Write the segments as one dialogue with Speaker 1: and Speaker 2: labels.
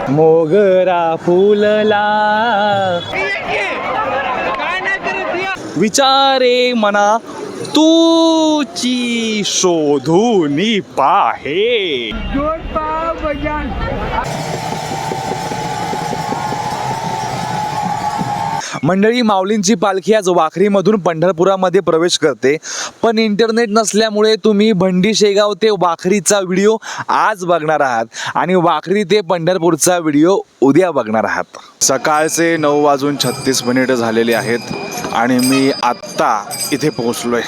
Speaker 1: मोगरा फुलला विचारे मना तूची शोधूनी पाहे. मंडळी, माऊलींची पालखी आज वाखरीमधून पंढरपुरामध्ये प्रवेश करते, पण इंटरनेट नसल्यामुळे तुम्ही भंडी शेगाव ते वाखरीचा व्हिडिओ आज बघणार आहात आणि वाखरी ते पंढरपूरचा व्हिडिओ उद्या बघणार आहात. सकाळचे 9:36 झालेले आहेत आणि मी आत्ता इथे पोहोचलोय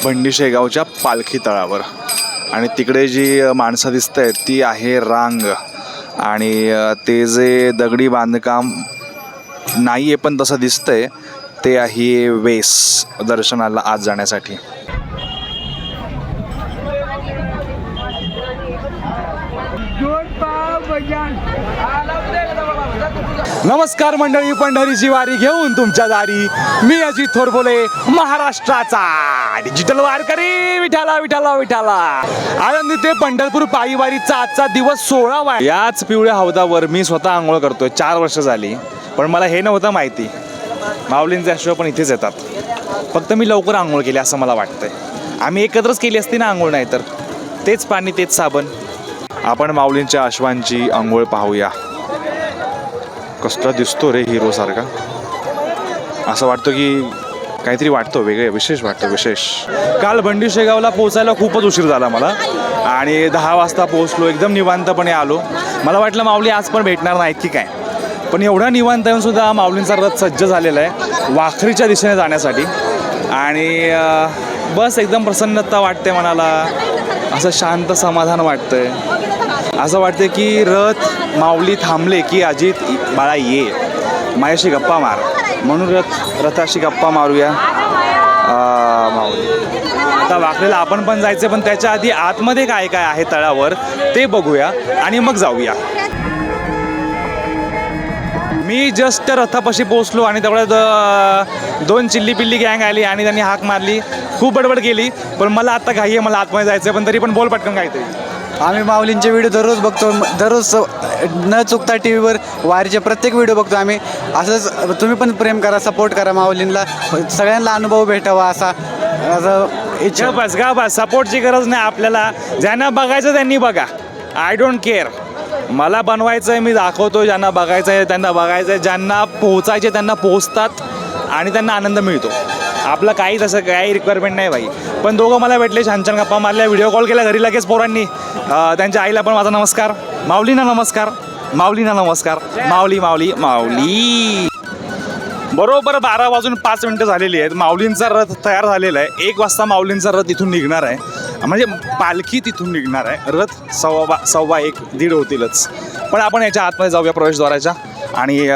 Speaker 1: भंडी शेगावच्या पालखी तळावर. आणि तिकडे जी माणसं दिसत आहेत ती आहे रांग, आणि ते जे दगडी बांधकाम नाही आहे पण तसं दिसतंय ते आहे वेस दर्शनाला आज जाण्यासाठी. नमस्कार मंडळी, पंढरीची वारी घेऊन तुमच्या दारी मी अजित थोरबोले, महाराष्ट्राचा डिजिटल वारकरी. विठाला विठाला विठाला. आळंदी ते पंढरपूर पायी वारीचा आजचा दिवस 16वा. याच पिवळ्या हौदावर मी स्वतः आंघोळ करतोय. 4 वर्ष झाली, पण मला हे नव्हतं माहिती माऊलींचे अश्व पण इथेच येतात. फक्त मी लवकर आंघोळ केली असं मला वाटतंय. आम्ही एकत्रच केली असती ना आंघोळ, नाही तर तेच पाणी तेच साबण. आपण माऊलींच्या अश्वांची आंघोळ पाहूया. कसला दिसतो रे हिरो सारखा. असं वाटतं की काहीतरी वाटतं वेगळे, विशेष वाटतं विशेष. काल भंडी शेगावला पोहोचायला खूपच उशीर झाला मला आणि 10 वाजता पोहोचलो. एकदम निवांतपणे आलो. मला वाटलं माऊली आज पण भेटणार नाहीत की काय, पण एवढा निवांत येऊन सुद्धा माऊलींचा रथ सज्ज झालेला आहे वाखरीच्या दिशेने जाण्यासाठी. आणि बस एकदम प्रसन्नता वाटते मनाला, असं शांत समाधान वाटतंय. असं वाटतं की रथ माऊली थांबले की अजित बाळा ये माझ्याशी गप्पा मार, म्हणून रथाशी गप्पा मारूया. माऊली आता वाखरीला आपण पण जायचं, पण त्याच्या आधी आतमध्ये काय काय आहे तळावर ते बघूया आणि मग जाऊया. मी जस्ट रथापाशी पोहोचलो आणि तेवढ्यात 2 चिल्ली पिल्ली गँग आली आणि त्यांनी हाक मारली, खूप बडबड केली. पण मला आता घाई आहे, मला आतमध्ये जायचं आहे, पण तरी पण बोल पटकन काहीतरी.
Speaker 2: आम्ही माऊलींचे व्हिडिओ दररोज बघतो, दररोज न चुकता टी व्हीवर वारीचे प्रत्येक व्हिडिओ बघतो आम्ही. असंच तुम्ही पण प्रेम करा, सपोर्ट करा माऊलींना, सगळ्यांना अनुभव भेटावा असा इच्छा.
Speaker 1: बस सपोर्टची गरज नाही आपल्याला. ज्यांना बघायचं त्यांनी बघा, आय डोंट केअर. मला बनवायचं आहे, मी दाखवतो. ज्यांना बघायचं आहे त्यांना बघायचं आहे, ज्यांना पोहोचायचे त्यांना पोहोचतात आणि त्यांना आनंद मिळतो. आपलं काही तसं काही रिक्वायरमेंट नाही बाई. पण दोघं मला भेटले, छान छान गप्पा मारल्या, व्हिडिओ कॉल केला घरी लगेच पोरांनी. त्यांच्या आईला पण माझा नमस्कार. माऊलींना नमस्कार, माऊलींना नमस्कार. माऊली माऊली माऊली. बरोबर 12:05 झालेली आहेत. माऊलींचा रथ तयार झालेला आहे. 1 वाजता माऊलींचा रथ इथून निघणार आहे, म्हणजे पालखी तिथून निघणार आहे. रथ 1:15 1:30 होतीलच. पण आपण याच्या आतमध्ये जाऊया प्रवेशद्वाराच्या आणि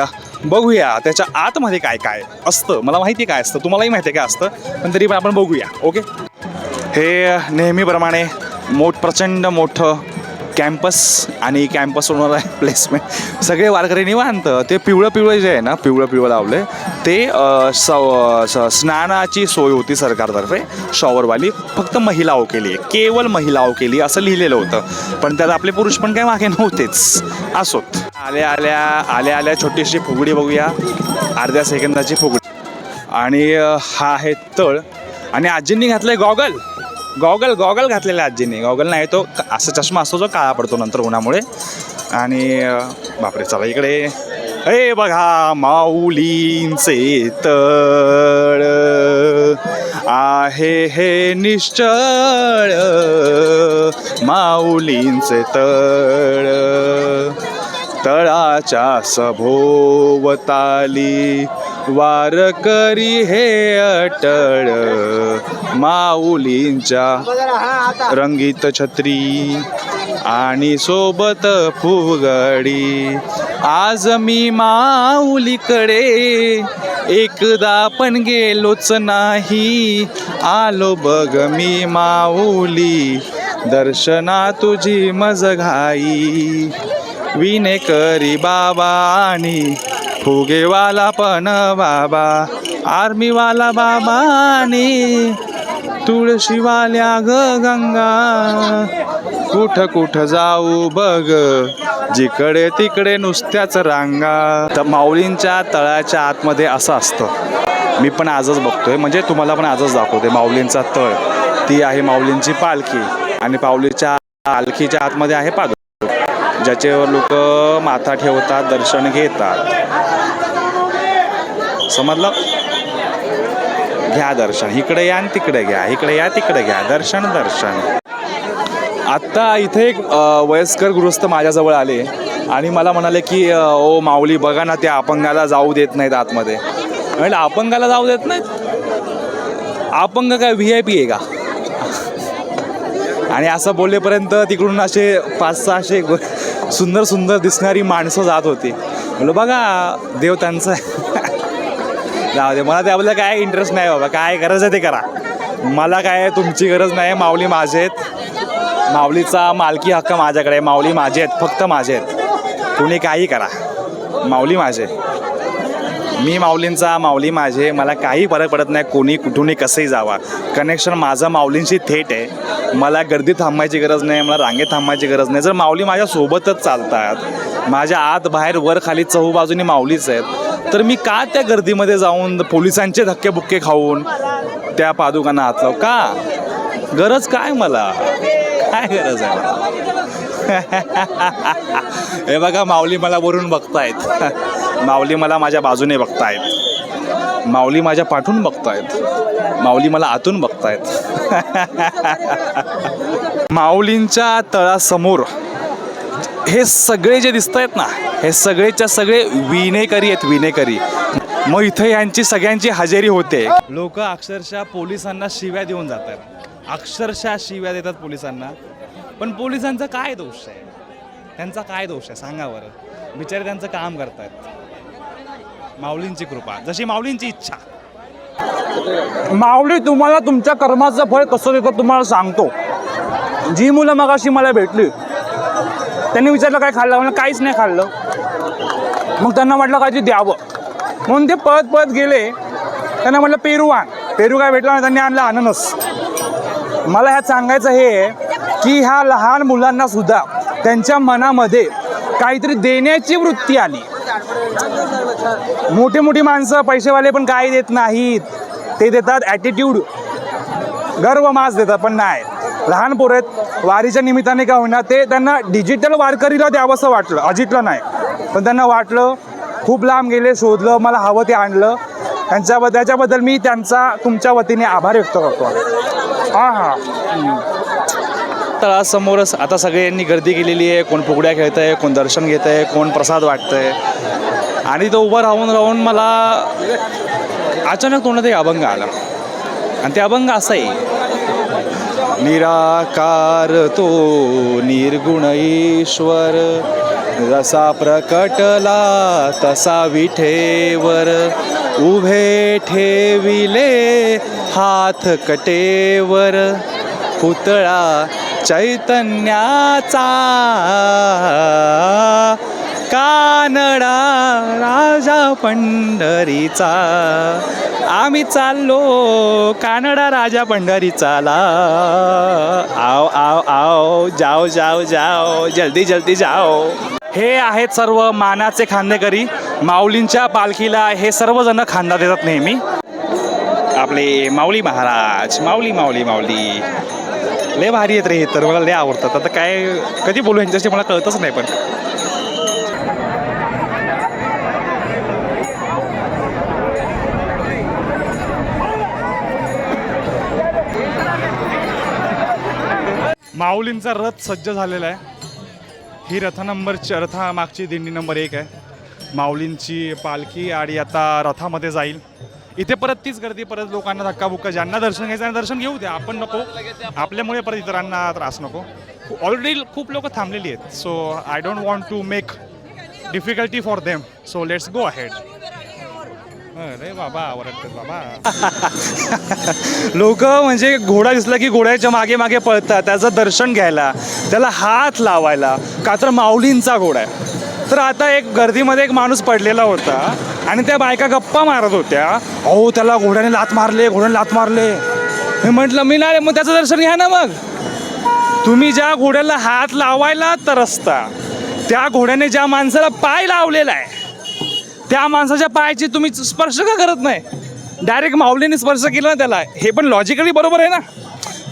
Speaker 1: बघूया त्याच्या आतमध्ये काय काय असतं. मला माहिती आहे काय असतं, तुम्हालाही माहिती आहे काय असतं, पण तरी पण आपण बघूया. ओके. हे नेहमीप्रमाणे प्रचंड मोठं कॅम्पस आणि कॅम्पस होणार आहे प्लेसमेंट. सगळे वारकरी निवांत. ते पिवळं जे आहे ना, पिवळं लावलं ते स्नानाची सोय होती सरकारतर्फे, शॉवरवाली. फक्त महिलाओं केली, केवळ महिलाओं केली असं लिहिलेलं होतं, पण त्यात आपले पुरुष पण काही मागे नव्हतेच. असोत. आल्या छोटीशी फुगडी बघूया, अर्ध्या सेकंदाची फुगडी. आणि हा आहे तळ. आणि आजींनी घातलंय गॉगल घातलेला आजींनी. गॉगल नाही, तो असा चष्मा असतो जो काळा पडतो नंतर उन्हामुळे. आणि बापरे, चला इकडे. हे बघा माऊलींचे तळ आहे हे निश्चळ, माऊलींचे तळ. तळाच्या सभोवताली वारकरी हे अटळ, माऊलींच्या रंगीत छत्री आणि सोबत फुगडी. आज मी माऊलीकडे एकदा पण गेलोच नाही, आलो बघ मी माऊली, दर्शना तुझी मज घाई. विनेकरी बाबा आणि फुगेवाला पण बाबा, आर्मीवाला बाबा आणि तुळशीवाल्या ग गंगा कुठं कुठं जाऊ बघ जिकडे तिकडे नुसत्याच रांगा. तर माऊलींच्या तळाच्या आतमध्ये असं असतं. मी पण आजच बघतोय, म्हणजे तुम्हाला पण आजच दाखवते माऊलींचा तळ. ती आहे माऊलींची पालखी आणि पालखीच्या आतमध्ये आहे पादुका, ज्याच्यावर लोक माथा ठेवतात, दर्शन घेतात. समजलं? घ्या दर्शन, इकडे या आणि तिकडे घ्या, इकडे या तिकडे घ्या, दर्शन दर्शन. आत्ता इथे एक वयस्कर गृहस्थ माझ्याजवळ आले आणि मला म्हणाले की ओ माऊली बघा ना, त्या अपंगाला जाऊ देत नाहीत आतमध्ये. म्हटलं अपंगाला जाऊ देत नाहीत? अपंग काय VIP आहे का? आणि असं बोललेपर्यंत तिकडून असे 500-600 सुंदर सुंदर दिसणारी माणसं जात होती. म्हटलं बघा देव त्यांचं जाऊ दे, मला त्याबद्दल काय इंटरेस्ट नाही बाबा. काय करायचं ते करा, मला काय तुमची गरज नाही. माऊली माझे आहेत, माऊलीचा मालकी हक्क माझ्याकडे. माऊली माझे आहेत, फक्त माझे आहेत. कुणी काही करा, माऊली माझे, मी माऊलींचा, माऊली माझे. मला काही फरक पडत नाही कोणी कुठूनही कसंही जावा. कनेक्शन माझं माऊलींशी थेट आहे. मला गर्दीत थांबायची गरज नाही, मला रांगेत थांबायची गरज नाही. जर माऊली माझ्या सोबतच चालतात, माझ्या आत बाहेर वर खाली चहूबाजूनी माऊलीच आहेत, तर मी का त्या गर्दीमध्ये जाऊन पोलिसांचे धक्के खाऊन त्या पादुकांना हात लावू? का गरज काय, मला काय गरज आहे मला? हे बघा माऊली मला वरून बघतायत, माऊली मला माझ्या बाजूने बघतायत, माऊली माझ्या पाठून बघतायत, माऊली मला आतून बघतायत. माऊलींच्या तळासमोर हे सगळे जे दिसत आहेत ना, हे सगळेच्या सगळे विनेकरी आहेत, विनेकरी. मग इथे यांची सगळ्यांची हजेरी होते. लोक अक्षरशः पोलिसांना शिव्या देऊन जातात, अक्षरशः शिव्या देतात पोलिसांना. पण पोलिसांचा काय दोष आहे? त्यांचा काय दोष आहे सांगा बरं? बिचारे त्यांचं काम करतात. माऊलींची कृपा, जशी माऊलींची इच्छा. माऊली तुम्हाला तुमच्या कर्माचं फळ कसं देतं तुम्हाला सांगतो. जी मुलं मगाशी मला भेटली, त्यांनी विचारलं काय खाल्लं, म्हणलं काहीच नाही खाल्लं. मग त्यांना म्हटलं काहीतरी द्यावं, म्हणून ते पळत पळत गेले. त्यांना म्हटलं पेरू आण. पेरू काय भेटला नाही, त्यांनी आणलं अननस. मला ह्यात सांगायचं हे आहे की ह्या लहान मुलांना सुद्धा त्यांच्या मनामध्ये काहीतरी देण्याची वृत्ती आली. मोठी मोठी माणसं पैसेवाले पण काही देत नाहीत, ते देतात ॲटिट्यूड, गर्व मास देतात. पण नाही, लहान पोरं आहेत, वारीच्या निमित्ताने का होईना ते त्यांना डिजिटल वारकरीला द्यावंसं वाटलं. अजितला नाही, पण त्यांना वाटलं. खूप लांब गेले, शोधलं, मला हवं ते आणलं. त्याच्याबद्दल मी त्यांचा तुमच्या वतीने आभार व्यक्त करतो. हां. तळासमोरच आता सगळ्यांनी गर्दी केलेली आहे. कोण फुगड्या खेळत आहे, कोण दर्शन घेत आहे, कोण प्रसाद वाटतं आहे. आणि तो उभं राहून मला अचानक तोंडात एक अभंग आला. आणि ते अभंग असं आहे, निराकार तो निर्गुण ईश्वर, जसा प्रकटला तसा विठेवर, उभे ठेविले हात कटेवर, पुतळा चैतन्याचा, कानडा राजा पंढरीचा. आम्ही चाललो कानडा राजा पंढरीचाला. आओ आओ आओ, जाओ जाओ जाओ, जल्दी जल्दी जाओ. हे आहेत सर्व मानाचे खांदेकरी. माऊलींच्या पालखीला हे सर्वजण खांदा देतात नेहमी. आपले माऊली महाराज, माऊली माऊली माऊली लय भारी आहेत रे. तर मला लय आवडतात. आता काय कधी बोलू यांच्याशी मला कळतच नाही. पण माऊलींचा रथ सज्ज झालेला आहे. ही रथामागची दिंडी नंबर 1 आहे. माऊलींची पालखी आणि आता रथामध्ये जाईल. इथे परत तीच गर्दी, परत लोकांना धक्काबुक्का. ज्यांना दर्शन घ्यायचं आणि दर्शन घेऊ द्या, आपण नको, आपल्यामुळे परत इतरांना त्रास नको. ऑलरेडी खूप लोक थांबलेली आहेत. So I don't want to make difficulty for them. So let's go ahead. अरे बाबा, आवडतात बाबा. लोक म्हणजे घोडा दिसला की घोड्याच्या मागे मागे पळतात त्याचं दर्शन घ्यायला, त्याला हात लावायला, का तर माऊलींचा घोडा आहे. तर आता एक गर्दीमध्ये एक माणूस पडलेला होता आणि त्या बायका गप्पा मारत होत्या. अहो त्याला घोड्याने लात मारले, घोड्याने लात मारले. मी म्हटलं मी नाही, मग त्याचं दर्शन घ्या ना. मग तुम्ही ज्या घोड्याला हात लावायला तरसता, त्या घोड्याने ज्या माणसाला पाय लावलेला आहे, त्या माणसाच्या पायाची तुम्ही स्पर्श का करत नाही? डायरेक्ट माऊलीने स्पर्श केला ना त्याला, हे पण लॉजिकली बरोबर आहे ना.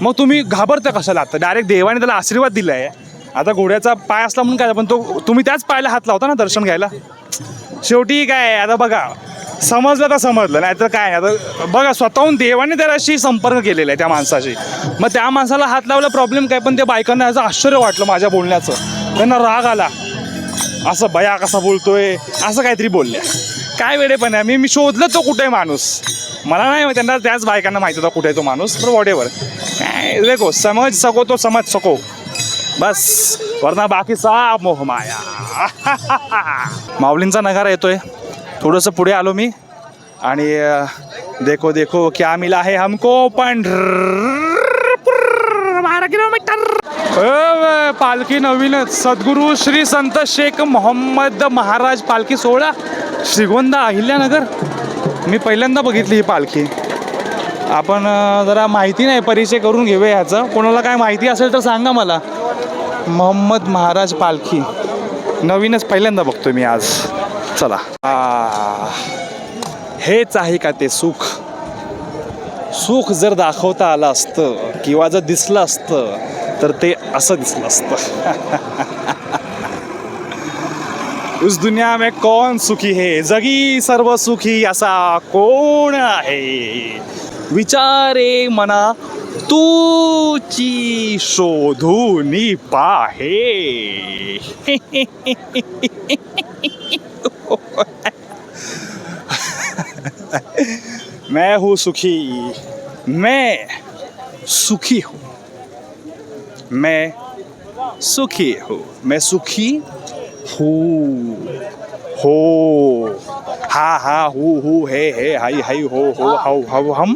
Speaker 1: मग तुम्ही घाबरता कशाला? आता डायरेक्ट देवाने त्याला आशीर्वाद दिला आहे. आता घोड्याचा पाय असला म्हणून काय, पण तो तुम्ही त्याच पायाला हात लावता ना दर्शन घ्यायला. शेवटी काय आता बघा, समजलं तर समजलं, नाही तर काय. आता बघा, स्वतःहून देवाने त्याच्याशी संपर्क केलेला आहे त्या माणसाशी. मग त्या माणसाला हात लावला प्रॉब्लेम काय? पण त्या बायकांना याचं आश्चर्य वाटलं माझ्या बोलण्याचं. त्यांना राग आला, असं बया कसा बोलतोय असं काहीतरी बोलल्या. काय वेळेपण आहे. मी शोधलं तो कुठे माणूस, मला नाही त्यांना, त्याच बायकांना माहिती होता कुठे तो माणूस. पण वॉटेवर काय देखो, समज सको तो समज सको बस, वरना बाकी सा मोह माया. माऊलींचा नगारा येतोय. थोडंसं पुढे आलो मी आणि देखो देखो क्या मिला है हमको, 12 किलोमीटर पालखी नवीनच. सद्गुरू श्री संत शेख मोहम्मद महाराज पालखी सोहळा, श्रीगोंदा अहिल्यानगर. मी पहिल्यांदा बघितली ही पालखी. आपण जरा माहिती नाही, परिचय करून घेऊया ह्याचं. कोणाला काय माहिती असेल तर सांगा मला. मोहम्मद महाराज पालखी नवीनच पहिल्यांदा बघतोय मी आज. चला, हेच आहे का ते सुख? सुख जर दाखवता आलं असतं किंवा जर दिसलं असतं तर ते असं दिसलं असतं. उस दुनिया में कौन सुखी है, जगी सर्व सुखी असा कोण आहे? विचारे मना तूची शोधूनी पाहे. मैं हूँ सुखी, मैं सुखी हूँ, मैं सुखी हूँ, मैं सुखी हूँ. हो हा हा हू हे हाई हाई हो हाऊ हाऊ हम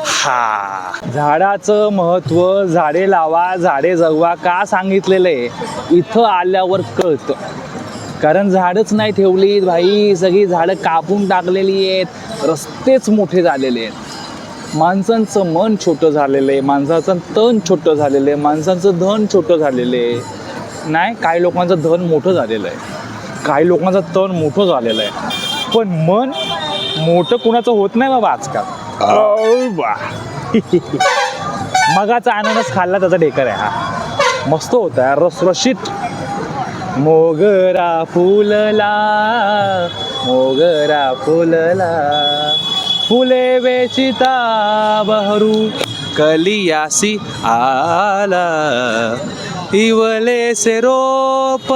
Speaker 1: हा. झाडाचं महत्त्व, झाडे लावा झाडे जगवा का सांगितलेलं आहे इथं आल्यावर कळतं. कारण झाडच नाही ठेवली भाई, सगळी झाडं कापून टाकलेली आहेत, रस्तेच मोठे झालेले आहेत, माणसांचं मन छोटं झालेलं आहे, माणसाचं तण छोटं झालेलं आहे, माणसांचं धन छोटं झालेलं आहे. नाही, काही लोकांचं धन मोठं झालेलं आहे, काही लोकांचं तण मोठं झालेलं आहे, पण मन मोठं कुणाचं होत नाही बाबा आजकाल. मगाचा अननस खाल्ला त्याचा ढेकर आहे हा, मस्त होता रसरशीत. मोगरा फुलला, मोगरा फुलला, फुले वेचिता बहरू कलियासी आला, इवले से रोप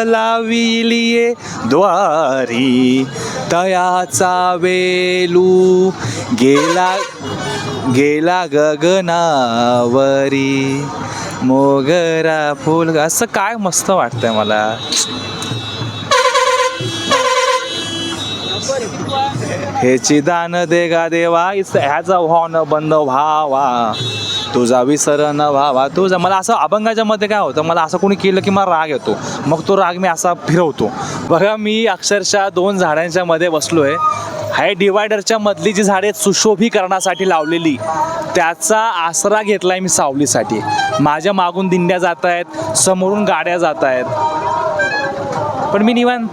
Speaker 1: लाविलिये द्वारी, तयाचा वेलू गेला गेला गगनावरी, मोगरा फुल. असं काय मस्त वाटतंय मला. हेची दान देगा देवा, ह्याचा भावना बंद व्हावा, तुझा विसर न व्हावा तुझा. मला असं अभंगाच्या मध्ये काय होतं, मला असं कोणी केलं की मला राग येतो, मग तो राग मी असा फिरवतो. बघा, मी अक्षरशः 2 झाडांच्या मध्ये बसलोय. हाय डिवायडरच्या मधली जी झाडे सुशोभीकरणासाठी लावलेली, त्याचा आसरा घेतलाय मी सावलीसाठी. माझ्या मागून दिंड्या जात आहेत, समोरून गाड्या जात आहेत, पण मी निवांत.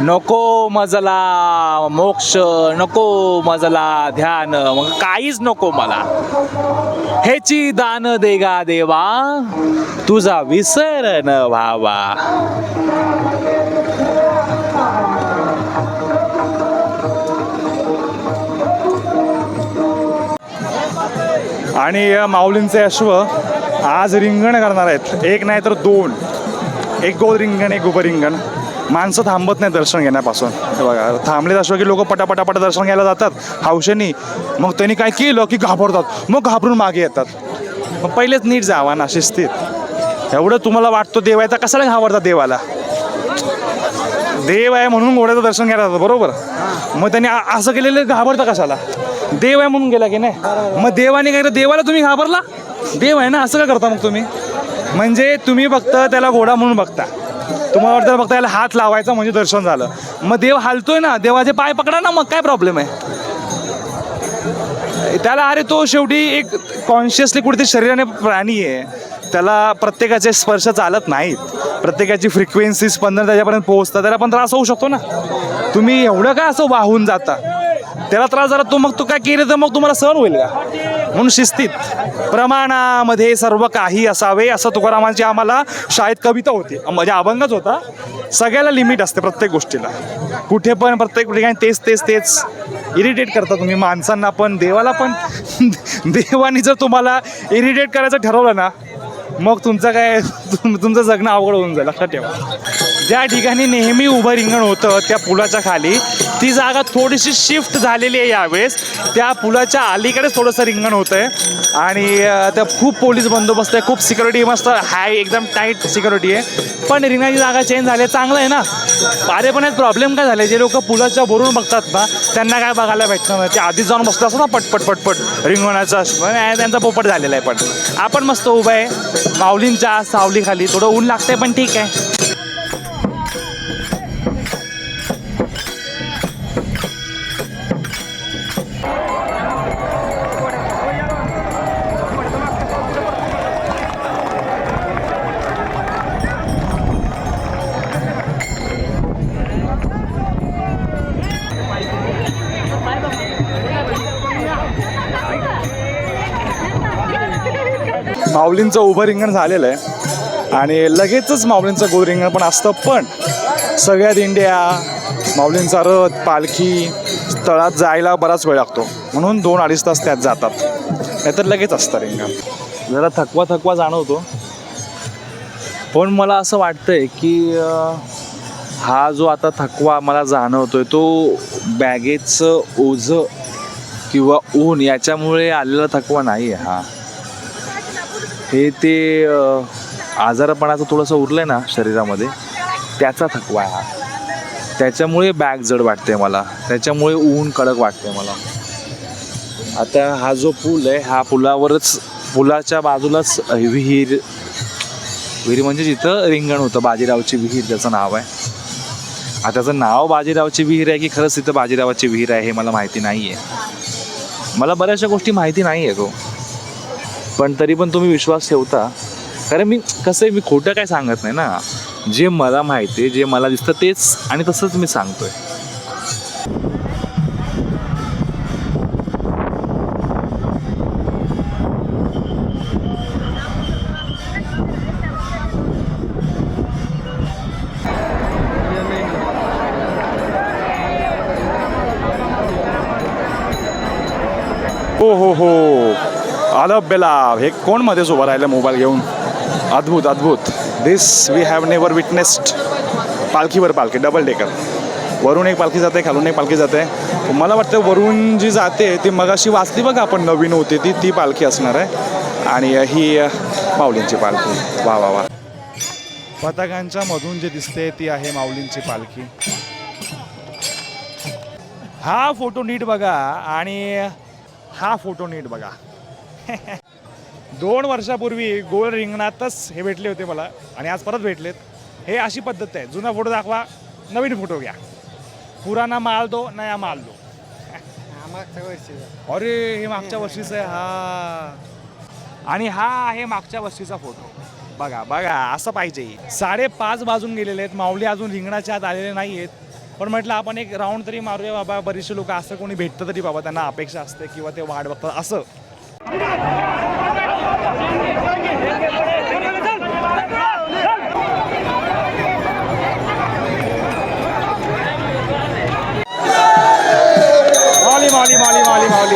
Speaker 1: नको मजला मोक्ष, नको मजला ध्यान, मग काहीच नको मला. हेची दान देगा देवा, तुझा विसर न व्हावा. आणि माऊलींचे अश्व आज रिंगण करणार आहेत, एक नाही तर 2. एक गोल रिंगण, एक उभं रिंगण. माणसं थांबत नाही दर्शन घेण्यापासून. हे बघा, थांबलेत अश्व की लोक पटापटापट दर्शन घ्यायला जातात हौशेनी. मग त्यांनी काय केलं की घाबरतात, मग घाबरून मागे येतात. मग पहिलेच नीट जावा ना शिस्तीत. एवढं तुम्हाला वाटतो देव आहे तर कशाला घाबरतात देवाला? देव आहे म्हणून घोड्याचं दर्शन घ्यायला जातं, बरोबर. मग त्यांनी असं केलेलं घाबरतं कशाला? देव आहे म्हणून गेला की नाही. मग देवाने काय, देवाला तुम्ही घाबरला? देव आहे ना, असं का करता मग तुम्ही? म्हणजे तुम्ही फक्त त्याला घोडा म्हणून बघता. तुम्हाला वाटतं फक्त याला हात लावायचा म्हणजे दर्शन झालं. मग देव हालतोय ना, देवाचे पाय पकडा ना, मग काय प्रॉब्लेम आहे? त्याला अरे तो शेवटी एक कॉन्शियसली कुठेतरी शरीराने प्राणी आहे, त्याला प्रत्येकाचे स्पर्श चालत नाहीत, प्रत्येकाची फ्रिक्वेन्सी स्पंदन त्याच्यापर्यंत पोहोचतात, त्याला पण त्रास होऊ शकतो ना. तुम्ही एवढं काय असं वाहून जाता, त्याला त्रास झाला तो मग तो काय केलं तर मग तुम्हाला सहन होईल का. म्हणून शिस्तीत प्रमाणामध्ये सर्व काही असावे असं तुकारामांची आम्हाला शाळेत कविता होती, म्हणजे अभंगच होता. सगळ्याला लिमिट असते प्रत्येक गोष्टीला, कुठे पण प्रत्येक ठिकाणी तेच तेच तेच इरिटेट करता तुम्ही माणसांना पण, देवाला पण. देवानी जर तुम्हाला इरिटेट करायचं ठरवलं ना, मग तुमचं काय तुमचं जगणं अवघड होऊन जाईल. लक्षात ठेवा, ज्या ठिकाणी नेहमी उभं रिंगण होतं त्या पुलाच्या खाली, ती जागा थोडीशी शिफ्ट झालेली आहे यावेळेस. त्या पुलाच्या अलीकडेच थोडंसं रिंगण होतं आहे आणि त्या खूप पोलीस बंदोबस्त आहे, खूप सिक्युरिटी मस्त हाय, एकदम टाईट सिक्युरिटी आहे. पण रिंगणाची जागा चेंज झाली, चांगलं आहे ना. अरे पण यात प्रॉब्लेम काय झाले, जे लोक पुलाच्या वरून बघतात ना त्यांना काय बघायला भेटतं ना, ते आधीच जाऊन बसलं असतं ना पटपट पटपट रिंगणाचा, त्यांचा पोपट झालेला आहे. पण आपण मस्त उभं आहे माऊलींच्या सावलीखाली, थोडं ऊन लागतंय पण ठीक आहे. माऊलींचं उभं रिंगण झालेलं आहे आणि लगेचच माऊलींचं गोल रिंगण पण असतं. पण सगळ्या दिंड्या, माऊलींचा रथ, पालखी तळात जायला बराच वेळ लागतो, म्हणून 2-2.5 तास त्यात जातात, नाहीतर लगेच असतं रिंगण. जरा थकवा जाणवतो. पण मला असं वाटतंय की हा जो आता थकवा मला जाणवतोय तो बॅगेचं ओझं किंवा ऊन याच्यामुळे आलेला थकवा नाही आहे. हा हे ते आजारपणाचं थोडंसं उरलं आहे ना शरीरामध्ये, त्याचा थकवा आहे हा. त्याच्यामुळे बॅग जड वाटते मला, त्याच्यामुळे ऊन कडक वाटते मला. आता हा जो पूल आहे, हा पुलावरच, पुलाच्या बाजूलाच विहीर म्हणजे जिथं रिंगण होतं, बाजीरावची विहीर त्याचं नाव आहे. आता त्याचं नाव बाजीरावची विहीर आहे की खरंच तिथं बाजीरावाची विहीर आहे हे मला माहिती नाही आहे. मला बऱ्याचशा गोष्टी माहिती नाही आहे तो, पण तरी पण तुम्ही विश्वास ठेवता, कारण मी कसं आहे, मी खोटं काय सांगत नाही ना. जे मला माहिती आहे, जे मला दिसतं तेच आणि तसंच मी सांगतोय. हो आलं बेला. हे कोण मध्येच उभं राहिलं मोबाईल घेऊन. अद्भुत अद्भुत. दिस वी हॅव नेवर विटनेस्ड. पालखीवर पालखी, डबल डेकर. वरून एक पालखी जाते, खालून एक पालखी जाते. मला वाटतं वरून जी जाते ती मगाशी वाचली बघा आपण, नवीन होती ती पालखी असणार आहे आणि ही माऊलींची पालखी. वा वा वा. पताकांच्या मधून जे दिसते ती आहे माऊलींची पालखी. हा फोटो नीट बघा आणि हा फोटो नीट बघा. 2 वर्षापूर्वी गोल रिंगणातच हे भेटले होते मला आणि आज परत भेटलेत. हे अशी पद्धत आहे, जुना फोटो दाखवा, नवीन फोटो घ्या. पुराना माल दो, नया माल दो.
Speaker 2: मागच्या वर्षी.
Speaker 1: अरे हे मागच्या वर्षीचं आहे हा, आणि हा आहे मागच्या वर्षीचा फोटो. बघा बघा, असं पाहिजे. 5:30 वाजून गेलेले आहेत, माऊली अजून रिंगणाच्या आत आलेले नाही आहेत. पण म्हटलं आपण एक राऊंड तरी मारूया बाबा. बरीचशी लोक असं कोणी भेटतं तरी बाबा, त्यांना अपेक्षा असते किंवा ते वाट बघतात असं. माऊली माऊली माऊली माऊली.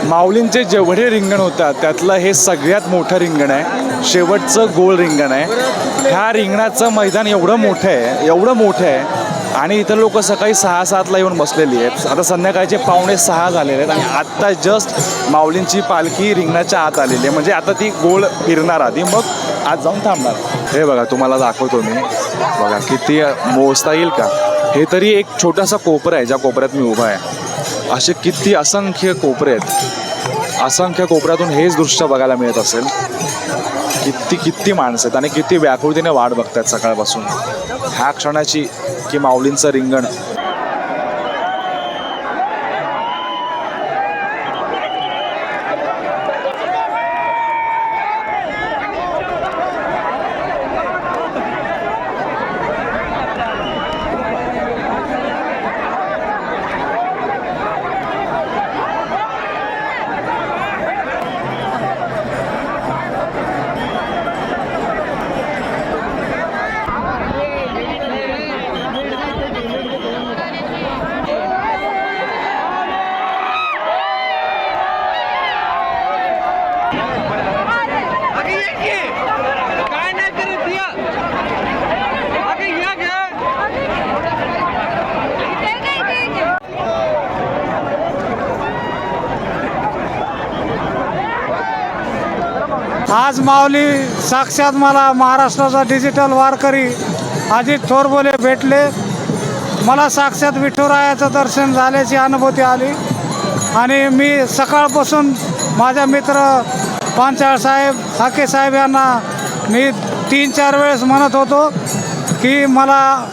Speaker 1: माऊलींचे जेवढे रिंगण होतात त्यातलं हे सगळ्यात मोठं रिंगण आहे, शेवटचं गोल रिंगण आहे. ह्या रिंगणाचं मैदान एवढं मोठं आहे आणि इतर लोक सकाळी 6-7ला येऊन बसलेली आहेत. आता संध्याकाळचे 5:45 झालेले आहेत आणि आत्ता जस्ट माऊलींची पालखी रिंगणाच्या आत आलेली आहे. म्हणजे आता ती गोल फिरणार आधी, मग आत जाऊन थांबणार. हे बघा, तुम्हाला दाखवतो मी. बघा किती मोजता येईल का. हे तरी एक छोटासा कोपरा आहे ज्या कोपऱ्यात मी उभा आहे. असे किती असंख्य कोपरे आहेत. असंख्य कोपऱ्यातून हेच दृश्य बघायला मिळत असेल. किती माणसं आहेत आणि किती व्याकुळतेने वाट बघतात सकाळपासून ह्या क्षणाची की माऊलींचं रिंगण.
Speaker 3: आज माऊली साक्षात मला महाराष्ट्राचा डिजिटल वारकरी अजित थोरबोले भेटले. मला साक्षात विठुरायाचं दर्शन झाल्याची अनुभूती आली आणि मी सकाळपासून माझ्या मित्र पांचाळ साहेब हाके साहेब यांना मी 3-4 वेळेस म्हणत होतो की मला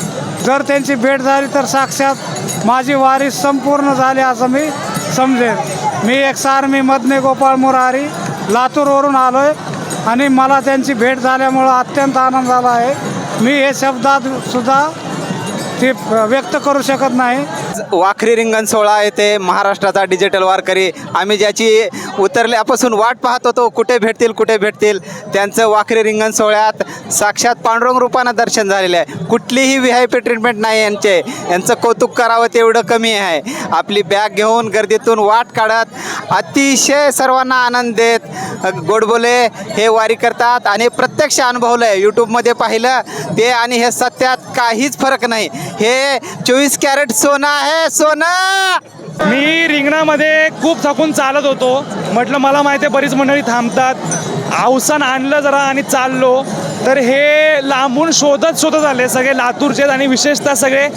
Speaker 3: जर त्यांची भेट झाली तर साक्षात माझी वारी संपूर्ण झाली असं मी समजेन. मी एक्स-आर्मी मदने गोपाळ मुरारी लातूरवरून आलो आहे आणि मला त्यांची भेट झाल्यामुळं अत्यंत आनंद झाला आहे. मी हे शब्दात सुद्धा ते व्यक्त करू शकत नाही.
Speaker 4: वाखरी रिंगण सोहळा येथे महाराष्ट्राचा डिजिटल वारकरी आम्ही ज्याची उतरल्यापासून वाट पाहत होतो कुठे भेटतील त्यांचं वाखरी रिंगण सोहळ्यात साक्षात पांडुरंग रूपानं दर्शन झालेलं आहे. कुठलीही VIP ट्रीटमेंट नाही यांचं कौतुक करावं तेवढं कमी आहे. आपली बॅग घेऊन गर्दीतून वाट काढत अतिशय सर्वांना आनंद देत गोडबोले हे वारी करतात आणि प्रत्यक्ष अनुभवलं आहे. यूट्यूबमध्ये पाहिलं ते आणि हे सत्यात काहीच फरक नाही. हे 24 कॅरेट सोनं आहे, सोनं.
Speaker 1: मी रिंगणामध्ये खूप थकून चालत होतो. म्हटलं मला माहिती आहे बरीच मंडळी थांबतात. अवसान आणलं जरा आणि चाललो तर हे लांबून शोधत आले सगळे लातूरचे आणि विशेषतः सगळे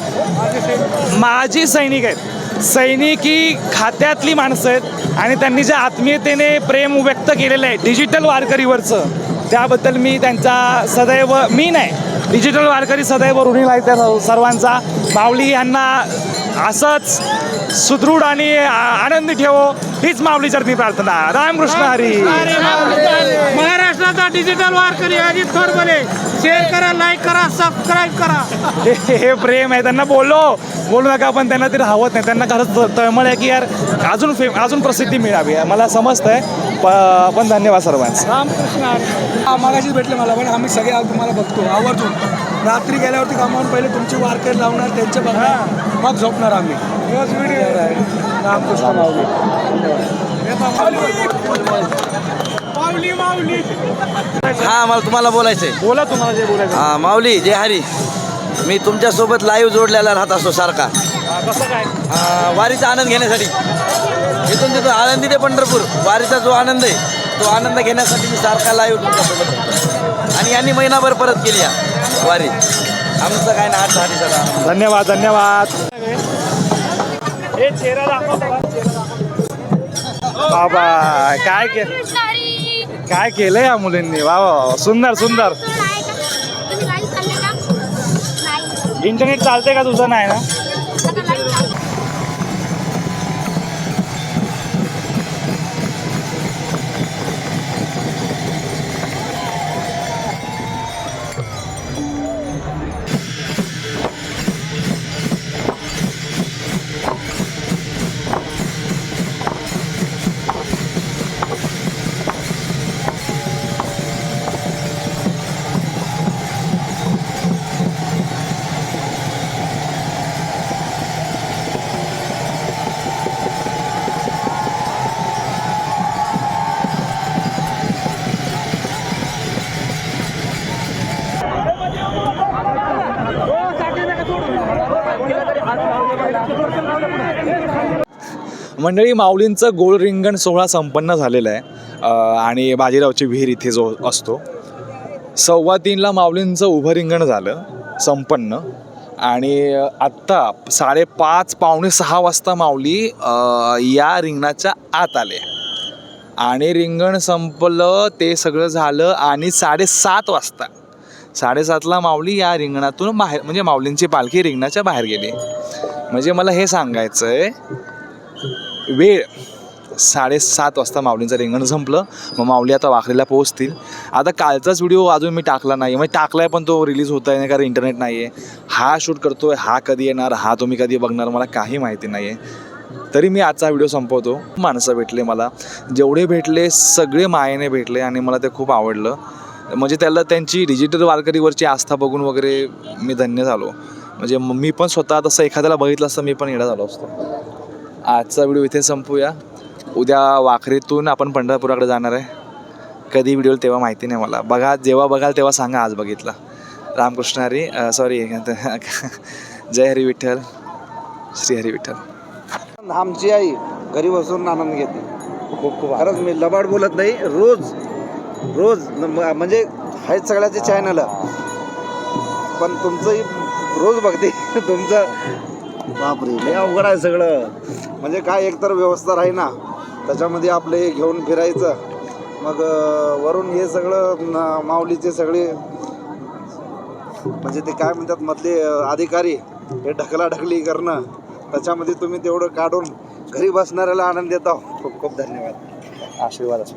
Speaker 1: माजी सैनिक आहेत. सैनिकी खात्यातली माणसं आहेत आणि त्यांनी ज्या आत्मीयतेने प्रेम व्यक्त केलेलं आहे डिजिटल वारकरीवरचं त्याबद्दल मी त्यांचा सदैव डिजिटल वारकरी सदैव ऋणी आहे त्या सर्वांचा. माऊली यांना असंच सुदृढ आणि आनंदी ठेवो हीच माऊली चरणी प्रार्थना. रामकृष्ण हरी.
Speaker 3: महाराष्ट्राचा डिजिटल वारकरी अजित थोरबोले शेअर करा, लाईक करा, सबस्क्राईब करा.
Speaker 1: हे प्रेम आहे. त्यांना बोलू नका पण त्यांना ते राहत नाही. त्यांना खरंच तळमळ आहे की यार अजून प्रसिद्धी मिळावी. मला समजतंय पण धन्यवाद सर्वांचं.
Speaker 3: रामकृष्ण हरी.
Speaker 5: मागाशीच भेटले मला पण आम्ही सगळे आज तुम्हाला बघतो आवर्जून. रात्री गेल्यावरती कामावून पहिले तुमची वारकरी लावणार त्यांचे बघणार मग झोपणार आम्ही.
Speaker 3: रोज व्हिडिओ
Speaker 5: रामकृष्ण माऊली.
Speaker 6: हा मला तुम्हाला बोलायचं आहे.
Speaker 1: बोला तुम्हाला जे बोलायचं.
Speaker 6: हा माऊली जय हरी. मी तुमच्यासोबत लाईव्ह जोडलेला राहत असतो सारखा
Speaker 1: कसं काय
Speaker 6: वारीचा आनंद घेण्यासाठी. इथून तिथून आळंदी ते पंढरपूर वारीचा जो आनंद आहे तो आनंद घेण्यासाठी मी सारखा लाईव्ह तुमच्यासोबत राहतो. आणि यांनी महिनाभर परत केली या वारी. आमचं काय ना 8-10 दिवसाचा.
Speaker 1: धन्यवाद. हे चेहरा दाखव बाबा. काय केलंय या मुलींनी. वा वा सुंदर. इंटरनेट चालते का तुझं. नाही ना. मंडळी माऊलींचं गोल रिंगण सोहळा संपन्न झालेला आहे आणि बाजीरावची विहीर इथे जो असतो 2:15ला माऊलींचं उभं रिंगण झालं संपन्न. आणि आत्ता 5:30 पावणे 6 वाजता माऊली या रिंगणाच्या आत आले आणि रिंगण संपलं. ते सगळं झालं आणि 7:30 वाजता 7:30ला माऊली या रिंगणातून बाहेर म्हणजे माऊलींची पालखी रिंगणाच्या बाहेर गेली. म्हणजे मला हे सांगायचं आहे वेळ 7:30 वाजता माऊलींचं रिंगण संपलं. मग माऊली आता वाखरीला पोहोचतील. आता कालचाच व्हिडिओ अजून मी टाकला नाही म्हणजे टाकला आहे पण तो रिलीज होत आहे नाही कारण इंटरनेट नाही आहे. हा शूट करतो आहे हा कधी येणार हा तुम्ही कधी बघणार मला काही माहिती नाही आहे. तरी मी आजचा व्हिडिओ संपवतो. माणसं भेटले मला जेवढे भेटले सगळे मायेने भेटले आणि मला ते खूप आवडलं. म्हणजे त्याला त्यांची डिजिटल वारकरीवरची आस्था बघून वगैरे मी धन्य झालो. म्हणजे मी पण स्वतः तसं एखाद्याला बघितलं असतं मी पण येडा झालो असतो. आजचा व्हिडिओ इथे संपूया. उद्या वाखरीतून आपण पंढरपुराकडे जाणार आहे.
Speaker 7: कधी व्हिडिओ तेव्हा माहिती नाही मला. बघा, जेव्हा बघाल तेव्हा सांगा आज बघितला. रामकृष्ण हरी, सॉरी जय हरी विठ्ठल, श्री हरी विठ्ठल.
Speaker 8: आमची आई घरी बसून आनंद घेते. खूप खूप खरंच मी लबाड बोलत नाही. रोज म्हणजे आहेत सगळ्याचे चॅनल, पण तुमचंही रोज बघते. तुमचं बापरे लय अवघड आहे सगळं. म्हणजे काय एकतर व्यवस्था राही ना, त्याच्यामध्ये आपले हे घेऊन फिरायचं, मग वरून हे सगळं माऊलीचे सगळे म्हणजे ते काय म्हणतात मधले अधिकारी हे ढकलाढकली करणं, त्याच्यामध्ये तुम्ही तेवढं काढून घरी बसणाऱ्याला आनंद देता. खूप खूप धन्यवाद.
Speaker 7: आशीर्वाद असो.